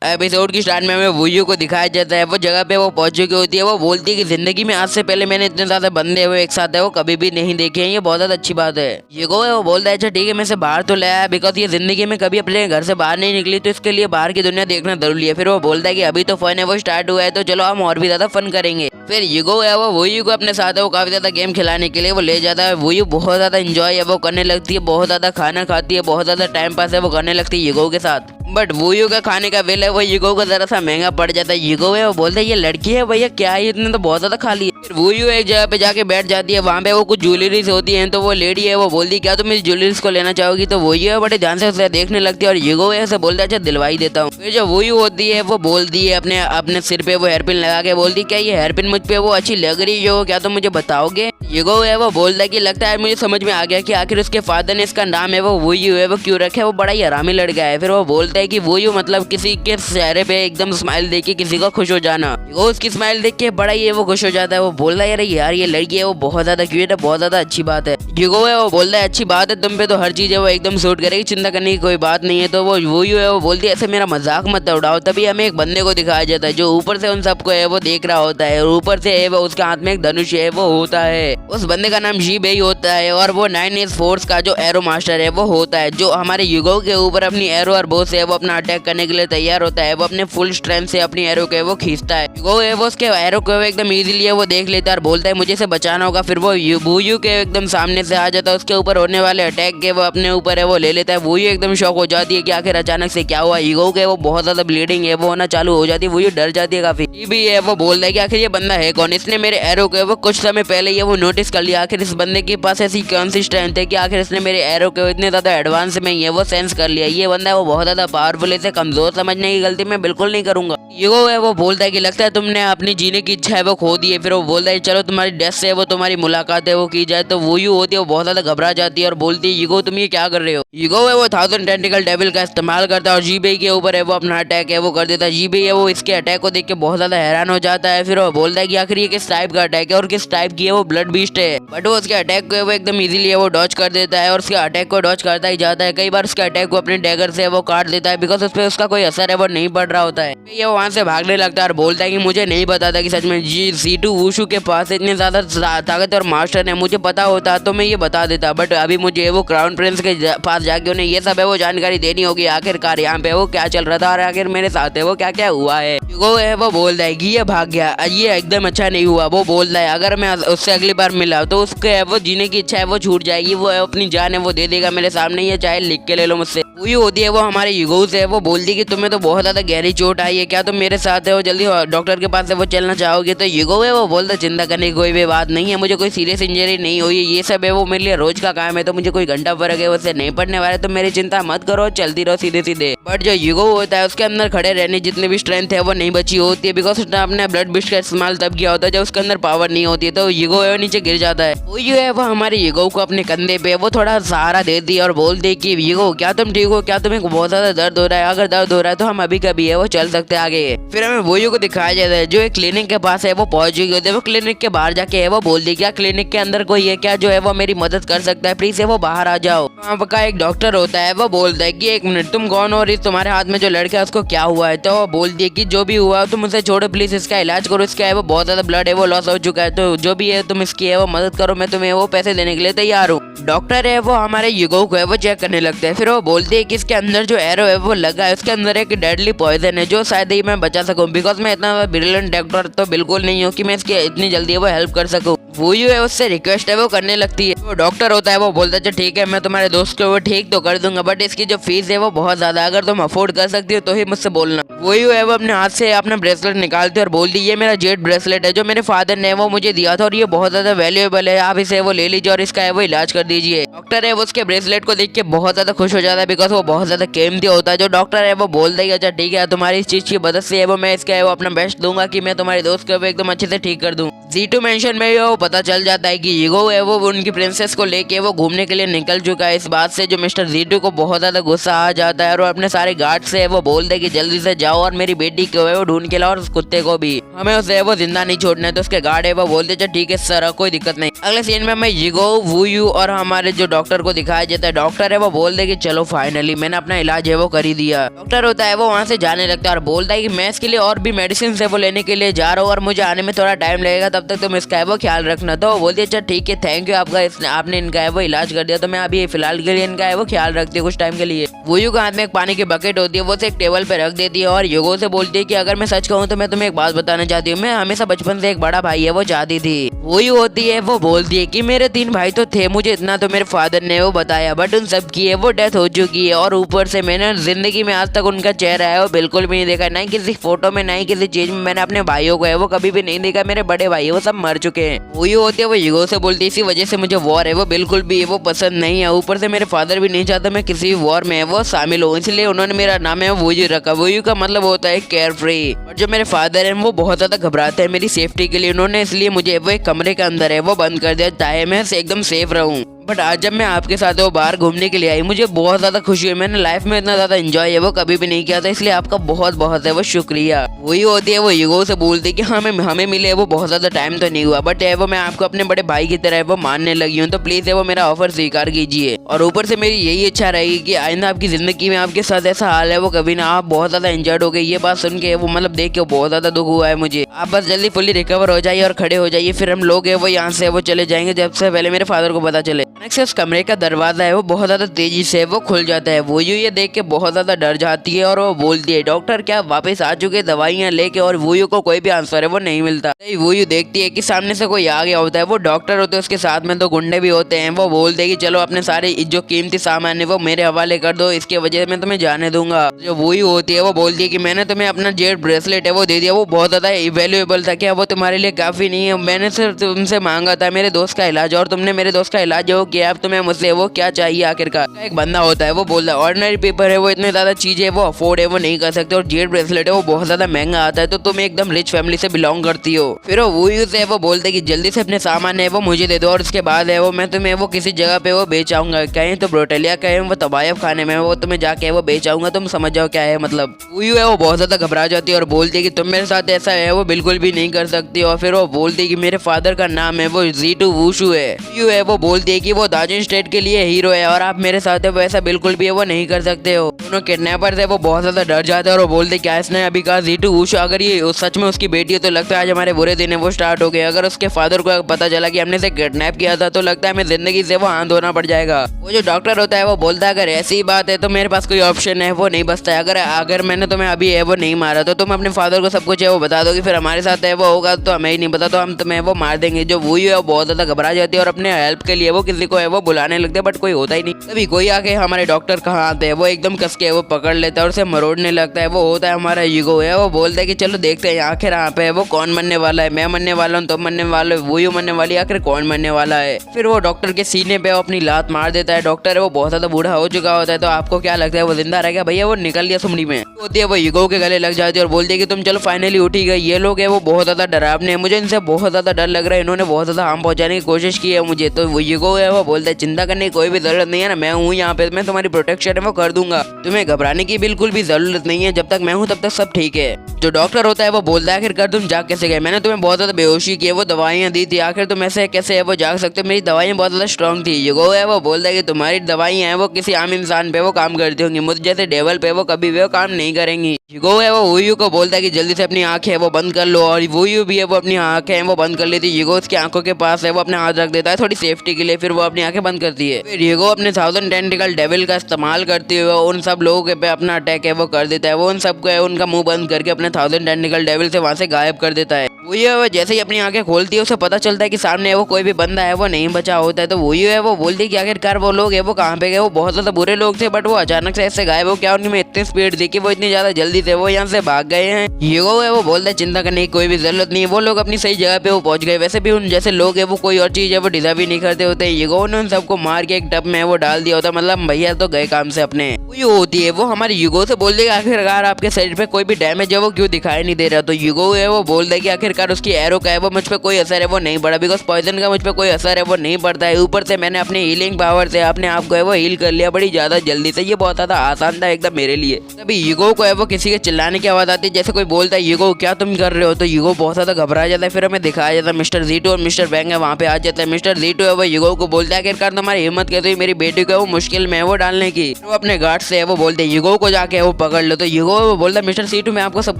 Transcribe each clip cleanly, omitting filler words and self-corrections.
Episode की start में हमें वूयू को दिखाया जाता है। वो जगह पे वो पहुंच चुकी होती है। वो बोलती है कि जिंदगी में आज से पहले मैंने इतने ज्यादा बंदे हुए एक साथ है वो कभी भी नहीं देखे हैं, ये बहुत ज्यादा अच्छी बात है। यूगो है वो बोलता है अच्छा ठीक है मैं इसे बाहर तो लाया बिकॉज ये जिंदगी में कभी अपने घर से बाहर नहीं निकली, तो इसके लिए बाहर की दुनिया देखना जरूरी है। फिर वो बोलता है कि अभी तो फन है वो स्टार्ट हुआ है, तो चलो हम और भी ज्यादा फन करेंगे। फिर यूगो है वो वूयू को अपने साथ है वो काफी ज्यादा गेम खिलाने के लिए वो ले जाता है। वूयू बहुत ज्यादा इंजॉय है वो करने लगती है, बहुत ज्यादा खाना खाती है, बहुत ज्यादा टाइम पास है वो करने लगती है यूगो के साथ। बट वूयू का खाने का बिल है वो यूगो को जरा सा महंगा पड़ जाता है। यूगो है वो बोलता है ये लड़की है भैया क्या है, इसने तो बहुत ज्यादा खा लिया। फिर वूयू एक जगह पे जाके बैठ जाती है, वहाँ पे वो कुछ ज्वेलरीज होती हैं, तो वो लेडी है वो बोलती है क्या तुम इस ज्वेलरीज को लेना चाहोगी, तो वूयू है बड़े ध्यान से उसे देखने लगती है और यूगो है उसे बोलता है अच्छा दिलवाई देता हूँ। फिर जो वूयू होती है वो बोलती है अपने अपने सिर पे वो हेयरपिन लगा के बोलती है क्या ये हेयरपिन मुझ पे वो अच्छी लग रही हो, क्या तुम मुझे बताओगे। यूगो है वो बोलता है कि लगता है मुझे समझ में आ गया कि आखिर उसके फादर ने इसका नाम है वो वूयू है वो क्यों रखा है, वो बड़ा ही हरामी लड़का है। फिर वो बोलता है कि वूयू मतलब किसी के चेहरे पे एकदम स्माइल देख के किसी का खुश हो जाना। वो उसकी स्माइल देख के बड़ा ही वो खुश हो जाता है। वो बोलता है यार ये लड़की है वो बहुत ज्यादा क्यूट है, बहुत ज्यादा अच्छी बात है। यूगो है वो बोलता है अच्छी बात है तुम पे तो हर चीज है वो एकदम सूट करेगी, चिंता करने की कोई बात नहीं है। तो वो वूयू है वो बोलती है ऐसे मेरा मजाक मत उड़ाओ। तभी हमें एक बंदे को दिखाया जाता है जो ऊपर से उन सबको है वो देख रहा होता है और ऊपर से है वो उसके हाथ में एक धनुष है वो होता है। उस बंदे का नाम जी बेई होता है और वो 9 फोर्स का जो एरो मास्टर है वो होता है, जो हमारे यूगो के ऊपर अपनी एरो और बो से वो अपना अटैक करने के लिए तैयार होता है। वो अपने फुल स्ट्रेंथ से अपनी एरो के वो खींचता है। यूगो है वो उसके एरो को एकदम इजीली वो देख लेता है और बोलता है मुझे इसे बचाना होगा। फिर वो वूयू के एकदम सामने से आ जाता है, उसके ऊपर होने वाले अटैक के वो अपने ऊपर है वो ले लेता है। वूयू एकदम शॉक हो जाती है कि आखिर अचानक से क्या हुआ। यूगो के वो बहुत ज्यादा ब्लीडिंग है वो होना चालू हो जाती है। वूयू डर जाती है काफी। भी है वो बोलता है कि आखिर ये बंदा है कौन, इसने मेरे एरो को वो कुछ समय पहले ये वो नोटिस कर लिया। आखिर इस बंदे के पास ऐसी कौन सी स्ट्रेंथ है कि आखिर इसने मेरे एरो को इतने ज्यादा एडवांस में ये वो सेंस कर लिया। ये बंदा है वो बहुत ज्यादा पावरफुल, इसे कमजोर समझने की गलती मैं बिल्कुल नहीं करूंगा। यूगो है वो बोलता है कि लगता है तुमने अपनी जीने की इच्छा है वो खो दी है। फिर वो बोलता है चलो तुम्हारी डेथ से वो तुम्हारी मुलाकात है वो की जाए। तो वूयू होती है वो बहुत ज्यादा घबरा जाती है और बोलती है यूगो तुम ये क्या कर रहे हो। यूगो है वो 1000 टेंटिकल डेविल का इस्तेमाल करता है और जीबे के ऊपर है वो अपना अटैक है वो कर देता है। जीबे है वो इसके अटैक को देख के बहुत ज्यादा हैरान हो जाता है। फिर वो बोलता है कि आखिर ये किस टाइप का अटैक है और किस टाइप की है वो ब्लड बीस्ट है। बट वो उसके अटैक को वो एकदम इजीली वो डॉज कर देता है और उसके अटैक को डॉज करता ही जाता है। कई बार उसके अटैक को अपने डैगर से वो काट देता है बिकॉज उस पर उसका कोई असर है वो नहीं पड़ रहा होता है। ये वहाँ से भागने लगता है और बोलता है कि मुझे नहीं पता था कि सच में जी C2 वुशु के पास इतने ज्यादा ताकत और मास्टर है, मुझे पता होता तो मैं ये बता देता। बट अभी मुझे वो क्राउन प्रिंस के पास जाके उन्हें ये सब है वो जानकारी देनी होगी आखिरकार यहाँ पे वो क्या चल रहा था और आखिर मेरे साथ है वो क्या क्या हुआ है। वो है वो बोलता है कि ये भाग गया, ये एकदम अच्छा नहीं हुआ। वो बोलता है अगर मैं उससे अगली बार मिला तो उसके वो जीने की इच्छा है वो छूट जाएगी, वो अपनी जान है वो दे देगा मेरे सामने, ये चाहे लिख के ले लो मुझसे। वही होती है वो हमारे यूगो से वो बोलती है कि तुम्हें तो बहुत ज्यादा गहरी चोट आई है, क्या तुम मेरे साथ है वो जल्दी डॉक्टर के पास से वो चलना चाहोगे। तो यूगो है वो बोलता चिंता करने की कोई भी बात नहीं है, मुझे कोई सीरियस इंजरी नहीं हुई, ये सब है वो मेरे लिए रोज का काम है, तो मुझे कोई घंटा फर्क है उससे नहीं पड़ने वाले, तो मेरी चिंता मत करो चलती रहो सीधे सीधे। बट जो यूगो होता है उसके अंदर खड़े रहने जितनी भी स्ट्रेंथ है वो नहीं बची होती है बिकॉज उसने अपने ब्लड बिस्ट का इस्तेमाल तब किया होता है जब उसके अंदर पावर नहीं होती है। तो यूगो है वो नीचे गिर जाता है। वो है वो हमारे यूगो को अपने कंधे पे वो थोड़ा सहारा देती है और बोलती है कि यूगो क्या तुम ठीक हो, क्या तुम्हें बहुत ज्यादा दर्द हो रहा है, अगर दर्द हो रहा है तो हम अभी कभी है वो चल सकते हैं आगे। फिर हमें वोयू को दिखाया जाता है जो एक क्लिनिक के पास है वो पहुंच चुकी होती है। वो क्लिनिक के बाहर जाके है वो बोलती है क्या क्लिनिक के अंदर कोई है क्या जो है वो मेरी मदद कर सकता है, प्लीज है वो बाहर आ जाओ। वहाँ का एक डॉक्टर होता है वो बोलता है कि एक मिनट तुम कौन हो और तुम्हारे हाथ में जो लड़का है उसको क्या हुआ है। तो वो बोलती है कि जो भी हुआ तुम उसे छोड़ो प्लीज, इसका इलाज करो, इसका है वो बहुत ज्यादा ब्लड है वो लॉस हो चुका है, तो जो भी है तुम इसकी है वो मदद करो, मैं तुम्हें वो पैसे देने के लिए तैयार हूँ। डॉक्टर है वो हमारे यूगो को है वो चेक करने लगते हैं। फिर वो बोलते है कि इसके अंदर जो एरो है वो लगा है उसके अंदर एक डेडली पॉइजन है जो शायद ही मैं बचा सकूं बिकॉज मैं इतना ब्रिलियंट डॉक्टर तो बिल्कुल नहीं हूँ कि मैं इसकी इतनी जल्दी वो हेल्प कर सकूं। वो है उससे रिक्वेस्ट है वो करने लगती है। वो डॉक्टर होता है वो बोलता है ठीक है मैं तुम्हारे दोस्त को वो ठीक तो कर दूंगा बट इसकी जो फीस है वो बहुत ज्यादा, अगर तुम अफोर्ड कर सकती हो तो ही मुझसे बोलना। वही है वो अपने हाथ से अपना ब्रेसलेट निकालती है और बोलती है ये मेरा जेट ब्रेसलेट है जो मेरे फादर ने वो मुझे दिया था और ये बहुत ज्यादा वैल्यूएबल है, आप इसे वो ले लीजिए और इसका है वो इलाज कर दीजिए। डॉक्टर है वो उसके ब्रेसलेट को देख के बहुत ज्यादा खुश हो जाता है बिकॉज वो बहुत ज्यादा कीमती होता है। जो डॉक्टर है वो बोल देगा अच्छा ठीक है तुम्हारी इस चीज की मदद से है वो मैं इसका है वो अपना बेस्ट दूंगा कि मैं तुम्हारे दोस्त को एकदम अच्छे से ठीक कर दूं। Z2 मेंशन में वो पता चल जाता है कि ईगो है वो उनकी प्रिंसेस को लेके वो घूमने के लिए निकल चुका है। इस बात से जो मिस्टर Z2 को बहुत ज्यादा गुस्सा आ जाता है और वो अपने सारे गार्ड से वो बोल दे कि जल्दी से जाओ और मेरी बेटी को है वो ढूंढ के लाओ और उस कुत्ते को भी, हमें उसे वो जिंदा नहीं छोड़ना है। तो उसके गार्ड है वो बोलते चल ठीक है सर, कोई दिक्कत नहीं। अगले सीन में हमें ईगो, वूयू और हमारे जो डॉक्टर को दिखाया जाता है। डॉक्टर है वो बोल दे कि चलो फाइनली मैंने अपना इलाज है वो कर ही दिया। डॉक्टर होता है वो वहाँ से जाने लगता है और बोलता है कि मैं इसके लिए और भी मेडिसिन है वो लेने के लिए जा रहा हूँ और मुझे आने में थोड़ा टाइम लगेगा, तब तक तुम इसका है वो ख्याल रखना। तो बोलती है अच्छा ठीक है, थैंक यू आपका, आपने इनका है वो इलाज कर दिया, तो मैं अभी फिलहाल के लिए इनका है वो ख्याल रखती हूँ कुछ टाइम के लिए। वूयू के हाथ में एक पानी की बकेट होती है, वो एक टेबल पे रख देती है और यूगो से बोलती है कि अगर मैं सच कहूँ तो मैं तुम्हें एक बात बताना चाहती हूँ, मैं हमेशा बचपन से एक बड़ा भाई है वो चाहती थी। वूयू होती है वो बोलती है कि मेरे 3 भाई तो थे, मुझे इतना तो मेरे फादर ने वो बताया, बट उन सब की है वो डेथ हो चुकी है और ऊपर से मैंने जिंदगी में आज तक उनका चेहरा है वो बिल्कुल भी नहीं देखा, ना ही किसी फोटो में, ना ही किसी चीज में मैंने अपने भाइयों को है वो कभी भी नहीं देखा। मेरे बड़े भाई है वो सब मर चुके हैं। वूयू होती है वो ईगो से बोलती है इसी वजह से मुझे वॉर है वो बिल्कुल भी वो पसंद नहीं है, ऊपर से मेरे फादर भी नहीं चाहते मैं किसी वॉर में वो शामिल हूँ, इसलिए उन्होंने मेरा नाम है वूयू रखा। वूयू का मतलब होता है केयर फ्री। और जो मेरे फादर हैं वो बहुत ज्यादा घबराते हैं मेरी सेफ्टी के लिए, उन्होंने इसलिए मुझे वो एक कमरे के अंदर है वो बंद कर दिया ताकि मैं एकदम सेफ रहूं। बट आज जब मैं आपके साथ वो बाहर घूमने के लिए आई, मुझे बहुत ज्यादा खुशी हुई, मैंने लाइफ में इतना ज्यादा एंजॉय है वो कभी भी नहीं किया था, इसलिए आपका बहुत बहुत है वो शुक्रिया। वही होती है वो ईगो से बोलती है कि हमें मिले वो बहुत ज्यादा टाइम तो नहीं हुआ, बट है वो मैं आपको अपने बड़े भाई की तरह वो मानने लगी हूँ, तो प्लीज है वो मेरा ऑफर स्वीकार कीजिए। और ऊपर से मेरी यही इच्छा रहेगी कि आइंदा आपकी जिंदगी में आपके साथ ऐसा हाल है वो कभी ना, आप बहुत ज्यादा इंजर्ड हो गई। ये बात सुन के वो मतलब देख के बहुत ज्यादा दुख हुआ है मुझे। आप बस जल्दी फुल्ली रिकवर हो जाइए और खड़े हो जाइए, फिर हम लोग है वो यहाँ से वो चले जाएंगे जब से पहले मेरे फादर को पता चले। उस कमरे का दरवाजा है वो बहुत ज्यादा तेजी से वो खुल जाता है। वूयू ये देख के बहुत ज्यादा डर जाती है और वो बोलती है डॉक्टर क्या वापस आ चुके दवाइयाँ लेके, और वूयू को कोई भी आंसर है वो नहीं मिलता। वूयू देखती है कि सामने से कोई आ गया होता है, वो डॉक्टर होते हैं, उसके साथ में 2 गुंडे भी होते हैं। वो बोलते हैं कि चलो अपने सारे जो कीमती सामान है वो मेरे हवाले कर दो, इसके वजह से मैं तुम्हें जाने दूंगा। जो वूयू होती है वो बोलती है कि मैंने तुम्हें अपना जेड ब्रेसलेट है वो दे दिया, वो बहुत ज्यादा वैल्यूएबल था, क्या वो तुम्हारे लिए काफी नहीं है? मैंने सिर्फ तुमसे मांगा था मेरे दोस्त का इलाज और तुमने मेरे दोस्त का इलाज वो किया, अब तुम्हें मुझसे वो क्या चाहिए आखिरकार? एक बंदा होता है वो बोलता है ऑर्डिनरी पेपर है वो इतने ज्यादा चीजें वो अफोर्ड है वो नहीं कर सकते, और जेड ब्रेसलेट है वो बहुत ज्यादा महंगा आता है, तो तुम एकदम रिच फैमिली से बिलोंग करती हो। फिर वो वूयू से वो बोलते है कि जल्दी से अपने सामान है वो मुझे दे दो, और उसके बाद है वो मैं तुम्हें वो किसी जगह पे वो बेच आऊंगा, कहीं तो ब्रोटेलिया कहीं वो तबायफ खाने में वो तुम्हें जाके वो बेच आऊंगा, तुम समझ जाओ क्या है मतलब। वूयू है वो बहुत ज्यादा घबरा जाती है और बोलती है कि तुम मेरे साथ ऐसा है वो बिल्कुल भी नहीं कर सकती। और फिर वो बोलती है कि मेरे फादर का नाम है वो Z2 वुशु है। वूयू है वो बोलती है कि वो दार्जिलिंग स्टेट के लिए हीरो है और आप मेरे साथ है वो ऐसा बिल्कुल भी है वो नहीं कर सकते हो। दोनों किडनैपर्स है वो बहुत ज्यादा डर जाते हैं और वो बोलते क्या इसने अभी कहा Z2 वुशु, अगर ये सच में उसकी बेटी है तो लगता है आज हमारे बुरे दिन है वो स्टार्ट हो गए। अगर उसके फादर को पता चला कि हमने से किडनैप किया था तो लगता है हमें जिंदगी से वो हाथ धोना पड़ जाएगा। वो जो डॉक्टर होता है वो बोलता है अगर ऐसी बात है तो मेरे पास कोई ऑप्शन है वो नहीं बचता है, अगर मैंने तुम्हें अभी है वो नहीं मारा तो तुम अपने फादर को सब कुछ है वो बता दोगे, फिर हमारे साथ है वो होगा तो हमें ही नहीं पता तो हम तुम्हें वो मार देंगे। जो वूयू है वो बहुत ज्यादा घबरा जाती है और अपने हेल्प के लिए वो किसी को है वो बुलाने लगते हैं, बट कोई होता ही नहीं। तभी कोई आके हमारे डॉक्टर कहाँ आते हैं वो एकदम कस के वो पकड़ लेता है और उसे मरोड़ने लगता है। वो होता है हमारा ईगो है, वो बोलता है कि चलो देखते हैं आखिर यहाँ पे वो कौन मरने वाला है, मैं मरने वाला हूँ, तुम मरने वाले हो, वूयू मरने वाली, आखिर कौन मरने वाला है। फिर वो डॉक्टर के सीने पे अपनी लात मार देता है। डॉक्टर है वो बहुत ज्यादा बूढ़ा हो चुका होता है, तो आपको क्या लगता है वो जिंदा रह गया? भैया वो निकल गया सुमड़ी में। होती है वो ईगो के गले लग जाती है और बोलती है कि तुम चलो फाइनली उठी गई। ये लोग है वो बहुत ज्यादा डरावने हैं, मुझे इनसे बहुत ज्यादा डर लग रहा है, इन्होंने बहुत ज्यादा हार्म पहुंचाने की कोशिश की है मुझे। तो वो ईगो है वो बोलता है चिंता करने की कोई भी जरूरत नहीं है ना, मैं हूँ यहाँ पे, मैं तुम्हारी प्रोटेक्शन है वो कर दूंगा, तुम्हें घबराने की बिल्कुल भी जरूरत नहीं है, जब तक मैं हूँ तब तक सब ठीक है। जो डॉक्टर होता है वो बोलता है आखिरकार तुम जाग कैसे गए? मैंने तुम्हें बहुत ज्यादा बेहोशी की है, वो दवाइयाँ दी थी, आखिर तुम ऐसे कैसे है वो जाग सकते हो? मेरी दवाइयाँ बहुत ज्यादा स्ट्रॉन्ग थी। ईगो है वो बोलता है कि तुम्हारी दवाइयाँ हैं वो किसी आम इंसान पे वो काम करती होंगी, मुझ जैसे डेवल पे वो कभी भी वो काम नहीं करेंगी। ईगो है वो वूयू को बोलता है कि जल्दी से अपनी आंखें वो बंद कर लो, और वूयू भी है वो अपनी आंखें वो बंद कर लेती है। ईगो उसकी आंखों के पास है वो अपने हाथ रख देता है थोड़ी सेफ्टी के लिए, फिर वो अपनी आंखें बंद करती है। फिर ईगो अपने 1000 टेंटिकल डेविल का इस्तेमाल करते हुए उन सब लोगों पे अपना अटैक है वो कर देता है। वो उन सबको है उनका मुंह बंद करके अपने 1000 टेंटिकल डेविल से वहां से गायब कर देता है। वो जैसे ही अपनी आंखें खोलती है उसे पता चलता है कि सामने वो कोई भी बंदा है वो नहीं बचा होता है। तो वही है वो बोलती है कि आखिरकार वो लोग है वो कहाँ पे गए? वो बहुत ज्यादा बुरे लोग थे बट वो अचानक से ऐसे गायब हो, क्या उनमें इतनी स्पीड थी कि वो इतनी ज्यादा जल्दी से वो यहाँ से भाग गए हैं? ईगो है वो बोलता है चिंता करने की कोई भी जरूरत नहीं है, वो लोग अपनी सही जगह पे वो पहुंच गए। वैसे भी उन जैसे लोग है वो कोई और चीज है वो डिजर्व भी नहीं करते होते। ईगो युगो ने उन सबको मार के एक टब में वो डाल दिया होता, मतलब भैया तो गए काम से अपने। वो होती है वो हमारे युगो से बोल देगा आखिरकार आपके शरीर पे कोई भी डैमेज है वो क्यों दिखाई नहीं दे रहा। तो युगो है वो बोल देगी आखिरकार उसकी एरो का है वो मुझ पे कोई असर है वो नहीं पड़ा, बिकॉज पॉइजन का मुझ पे कोई असर है वो नहीं पड़ता है। ऊपर से मैंने अपने हीलिंग पावर से अपने आप को है वो हील कर लिया बड़ी ज्यादा जल्दी से। ये बहुत ज्यादा आसान था एकदम मेरे लिए। तभी युगो को है वो किसी के चिल्लाने की आवाज आती है, जैसे कोई बोलता है युगो क्या तुम कर रहे हो। तो युगो बहुत ज्यादा घबरा जाता है। फिर हमें दिखाया जाता है मिस्टर जीटू और मिस्टर बैंग है वहाँ पे आ जाता है। मिस्टर जीटू है वो युगो को बोलता है आखिरकार तुम्हारी हिम्मत कैसे हुई मेरी बेटी को वो मुश्किल में है वो डालने की। वो अपने गार्ड से है वो बोलते हैं युगो को जाके वो पकड़ लो। तो युगो वो बोलता है मिस्टर सीटू मैं आपको सब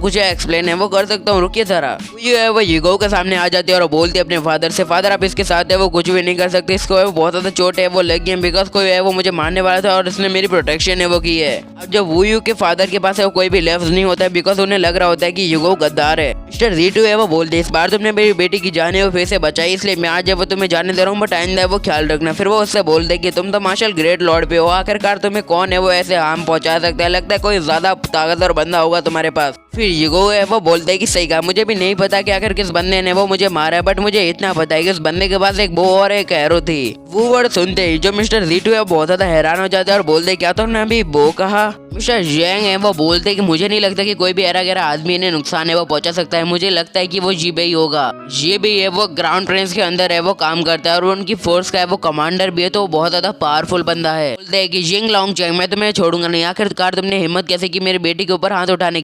कुछ एक्सप्लेन है वो कर सकता हूँ, रुकिए जरा। ये है वो युगो के सामने आ जाती है और बोलती है अपने फादर से, फादर आप इसके साथ है वो कुछ भी नहीं कर सकते, इसको है वो बहुत ज्यादा चोट है वो लगी है, बिकॉज कोई है वो मुझे मारने वाला था और इसने मेरी प्रोटेक्शन है वो की है। अब जब वूयू के फादर के पास है वो कोई भी लफ्ज नहीं होता है, बिकॉज उन्हें लग रहा होता है कि युगो गद्दार है। मिस्टर जीटू है वो बोलते इस बार तुमने मेरी बेटी की जान है वो फिर से बचाई, इसलिए मैं आज वो तुम्हें जाने दे रहा हूँ, बट आइंदा है वो ख्याल रखना। फिर वो उससे बोल दे कि तुम तो मार्शल ग्रेट लॉर्ड पे हो, आखिरकार तुम्हें कौन है वो ऐसे हार्म पहुंचा सकता है, लगता है कोई ज्यादा ताकतवर बंदा होगा तुम्हारे पास। फिर युगो है वो बोलते है कि सही कहा, मुझे भी नहीं पता कि आखिर किस बंदे ने वो मुझे मारा है, बट मुझे इतना पता है कि उस बंदे के पास एक बो और एक एरो थी। वो वर्ड सुनते ही जो मिस्टर जीटू है वो बहुत ज्यादा हैरान हो जाता है और बोलते क्या तुमने अभी बो कहा। मिस्टर जेंग है वो बोलते कि मुझे नहीं लगता कि कोई भी ऐरा गैरा आदमी इन्हें नुकसान है वो पहुंचा सकता है, मुझे लगता है कि वो जीबे ही होगा। ये भी है वो ग्राउंड प्रिंस के अंदर है वो काम करता है और वो उनकी फोर्स का है वो कमांडर भी है, तो वो बहुत ज्यादा पावरफुल बंदा है। बोलते है कि जिंग लॉन्ग चैंग मैं तुम्हें छोड़ूंगा नहीं, आखिरकार तुमने हिम्मत कैसे की मेरी बेटी के ऊपर हाथ उठाने।